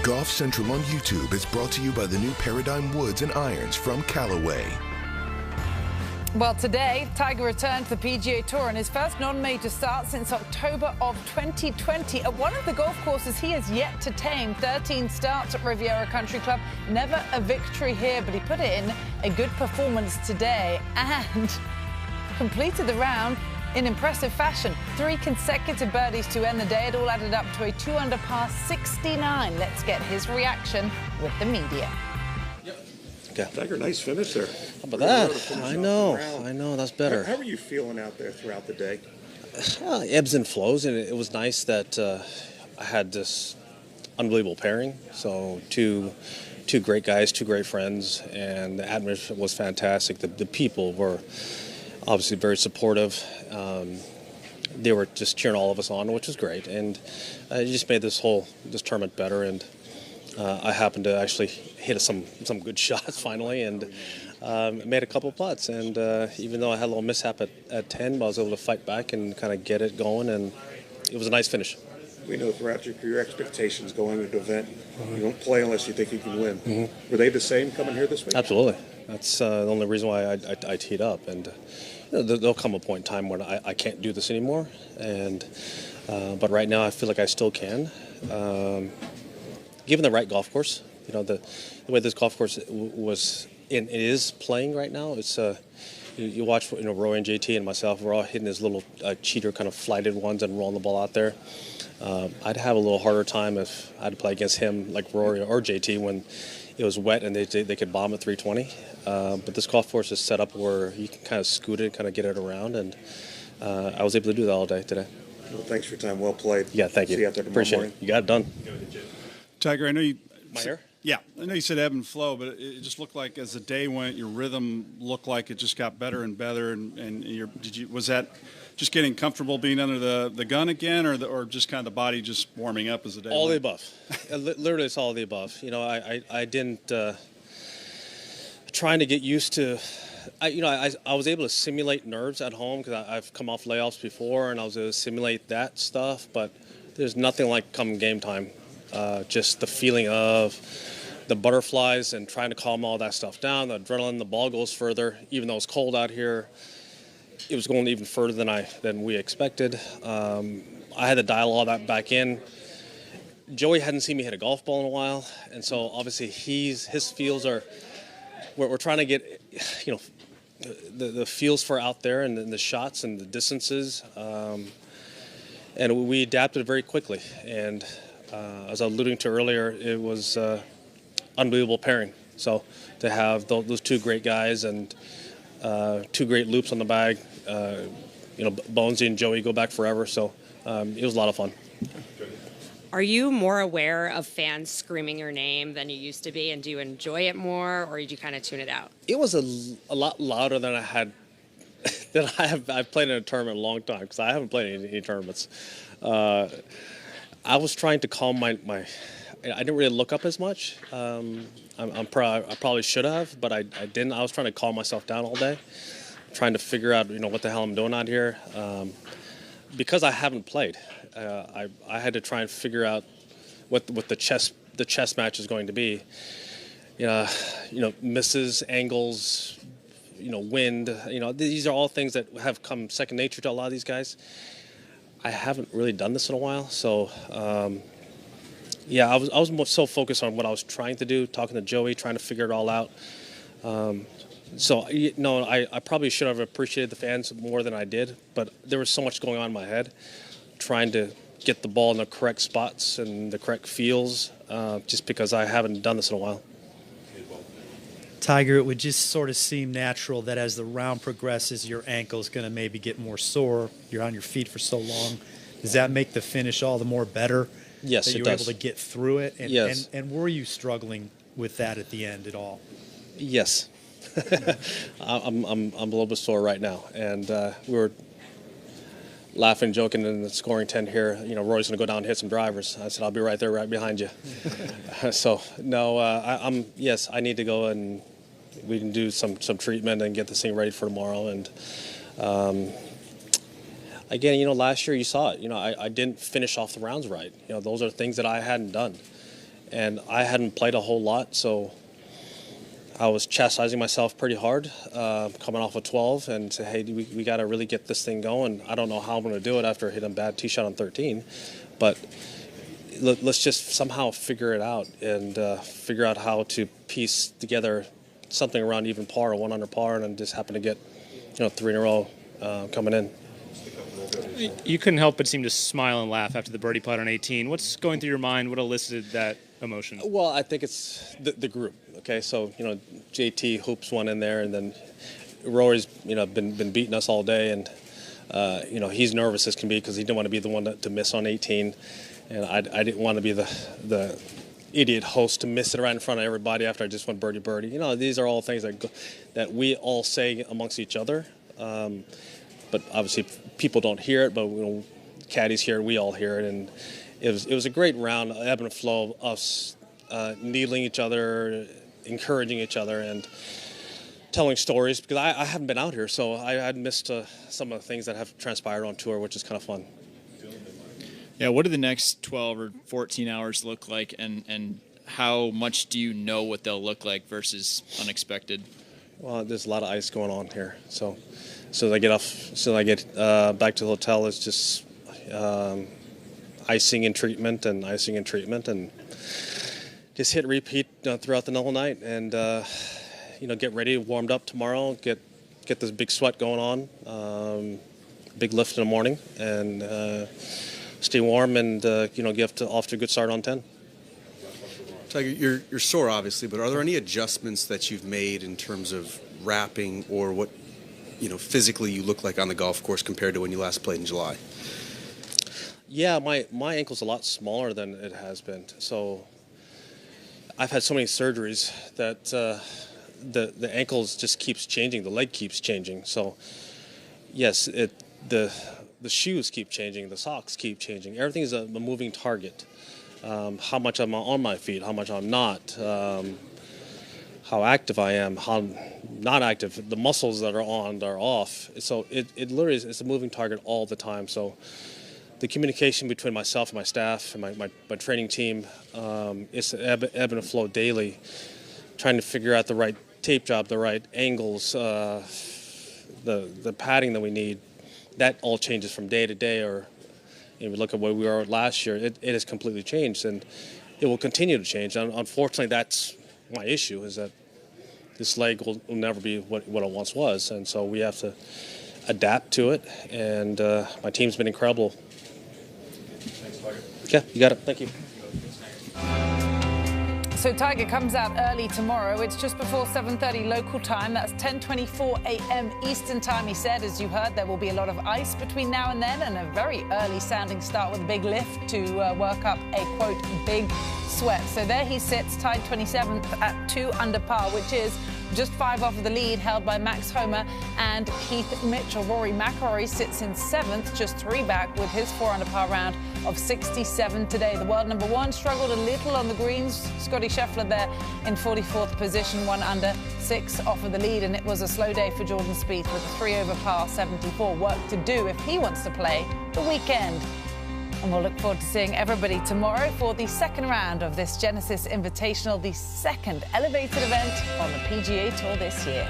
Golf Central on YouTube is brought to you by the new Paradigm Woods and Irons from Callaway. Well, today, Tiger returned to the PGA Tour in his first non-major start since October of 2020 at one of the golf courses he has yet to tame. 13 starts at Riviera Country Club, never a victory here, but he put in a good performance today and completed the round in impressive fashion. 3 consecutive birdies to end the day. It all added up to a 2-under par 69. Let's get his reaction with the media. Tiger, nice finish there. How about that? I know, that's better. How are you feeling out there throughout the day? Ebbs and flows, and it was nice that I had this unbelievable pairing. So two great guys, 2 great friends, and the atmosphere was fantastic. The people were obviously very supportive. They were just cheering all of us on, which was great, and it just made this tournament better. And I happened to actually hit some good shots finally, and made a couple putts. And even though I had a little mishap at 10, I was able to fight back and kind of get it going, and it was a nice finish. We know throughout your career expectations going into an event, you don't play unless you think you can win. Were they the same coming here this week? Absolutely. That's the only reason why I teed up. And there'll come a point in time when I can't do this anymore. And but right now I feel like I still can. Given the right golf course, the way this golf course is playing right now, it's you watch Roy and JT and myself, we're all hitting these little cheater kind of flighted ones and rolling the ball out there. I'd have a little harder time if I had to play against him like Rory or JT when it was wet and they could bomb at 320. But this golf course is set up where you can kind of scoot it, kind of get it around, and I was able to do that all day today. Well, thanks for your time. Well played. Yeah, thank you. See you out there tomorrow Appreciate morning. it. You got it done. Tiger, I know you. My hair? Yeah, I know you said ebb and flow, but it just looked like as the day went, your rhythm looked like it just got better and better. And was that just getting comfortable being under the gun again, or just kind of the body just warming up as the day all went? the above. Literally, it's all the above. I didn't trying to get used to. I was able to simulate nerves at home because I've come off layoffs before, and I was able to simulate that stuff. But there's nothing like come game time. Just the feeling of the butterflies and trying to calm all that stuff down, the adrenaline, the ball goes further. Even though it's cold out here, it was going even further than we expected. I had to dial all that back in. Joey hadn't seen me hit a golf ball in a while, and so obviously his feels are. We're trying to get, the feels for out there and the shots and the distances, and we adapted very quickly. And as I was alluding to earlier, it was unbelievable pairing. So to have those 2 great guys and 2 great loops on the bag, Bonesy and Joey go back forever. So it was a lot of fun. Are you more aware of fans screaming your name than you used to be, and do you enjoy it more, or did you kind of tune it out? It was a lot louder than I had. I've played in a tournament a long time because I haven't played in any tournaments. I was trying to calm my I didn't really look up as much. I probably should have, but I didn't. I was trying to calm myself down all day, trying to figure out what the hell I'm doing out here. Because I haven't played, I had to try and figure out what the chess match is going to be. Misses, angles, wind. These are all things that have come second nature to a lot of these guys. I haven't really done this in a while, so I was so focused on what I was trying to do, talking to Joey, trying to figure it all out. I probably should have appreciated the fans more than I did, but there was so much going on in my head, trying to get the ball in the correct spots and the correct feels, just because I haven't done this in a while. Tiger, it would just sort of seem natural that as the round progresses, your ankle's going to maybe get more sore. You're on your feet for so long. Does that make the finish all the more better? Yes, that it you does. were able to get through it? And, yes. And were you struggling with that at the end at all? Yes. I'm a little bit sore right now. And we were laughing, joking in the scoring tent here. Roy's going to go down and hit some drivers. I said, I'll be right there, right behind you. So, no, I need to go and we can do some treatment and get this thing ready for tomorrow. And again, last year you saw it. I didn't finish off the rounds right. Those are things that I hadn't done. and I hadn't played a whole lot, so I was chastising myself pretty hard, coming off of 12, and say, hey, we got to really get this thing going. I don't know how I'm going to do it after hitting a bad tee shot on 13, but let's just somehow figure it out and figure out how to piece together something around even par or 1 under par, and then just happen to get 3 in a row coming in. You couldn't help but seem to smile and laugh after the birdie putt on 18. What's going through your mind? What elicited that emotion? Well, I think it's the group. Okay, so JT hoops one in there, and then Rory's been beating us all day, and he's nervous as can be because he didn't want to be the one to miss on 18, and I didn't want to be the idiot host to miss it right in front of everybody after I just went birdie. These are all things that we all say amongst each other. But obviously people don't hear it, but caddies hear it, we all hear it, and it was a great round, ebb and flow of us needling each other, encouraging each other, and telling stories, because I haven't been out here, so I had missed some of the things that have transpired on tour, which is kind of fun. Yeah, what do the next 12 or 14 hours look like, and how much do you know what they'll look like versus unexpected? Well, there's a lot of ice going on here, so as I get back to the hotel, it's just icing and treatment, and just hit repeat throughout the whole night, and get ready, warmed up tomorrow, get this big sweat going on, big lift in the morning, and stay warm, and get off to a good start on 10. Tiger, you're sore obviously, but are there any adjustments that you've made in terms of wrapping or what physically you look like on the golf course compared to when you last played in July? Yeah, my ankle's a lot smaller than it has been. So I've had so many surgeries that the ankles just keeps changing, the leg keeps changing. So yes, the shoes keep changing, the socks keep changing. Everything is a moving target. How much I'm on my feet, how much I'm not, how active I am, how not active, the muscles that are on are off. So it literally is a moving target all the time. So the communication between myself and my staff and my training team, it's ebb and flow daily, trying to figure out the right tape job, the right angles, the padding that we need. That all changes from day to day, or if you look at where we were last year, it has completely changed, and it will continue to change. And unfortunately, that's my issue, is that this leg will never be what it once was, and so we have to adapt to it, and my team's been incredible. Thanks, Tiger. Yeah, you got it. Thank you. So Tiger comes out early tomorrow. It's just before 7:30 local time. That's 10:24 a.m. Eastern time, he said. As you heard, there will be a lot of ice between now and then, and a very early sounding start with a big lift to work up a, quote, big sweat. So there he sits, tied 27th at 2 under par, which is just 5 off of the lead, held by Max Homa and Keith Mitchell. Rory McIlroy sits in 7th, just 3 back, with his 4 under par round of 67 today. The world number 1 struggled a little on the greens. Scotty Scheffler there in 44th position, 1 under, 6 off of the lead, and it was a slow day for Jordan Spieth with a 3 over par 74. Work to do if he wants to play the weekend. And we'll look forward to seeing everybody tomorrow for the second round of this Genesis Invitational, the second elevated event on the PGA Tour this year.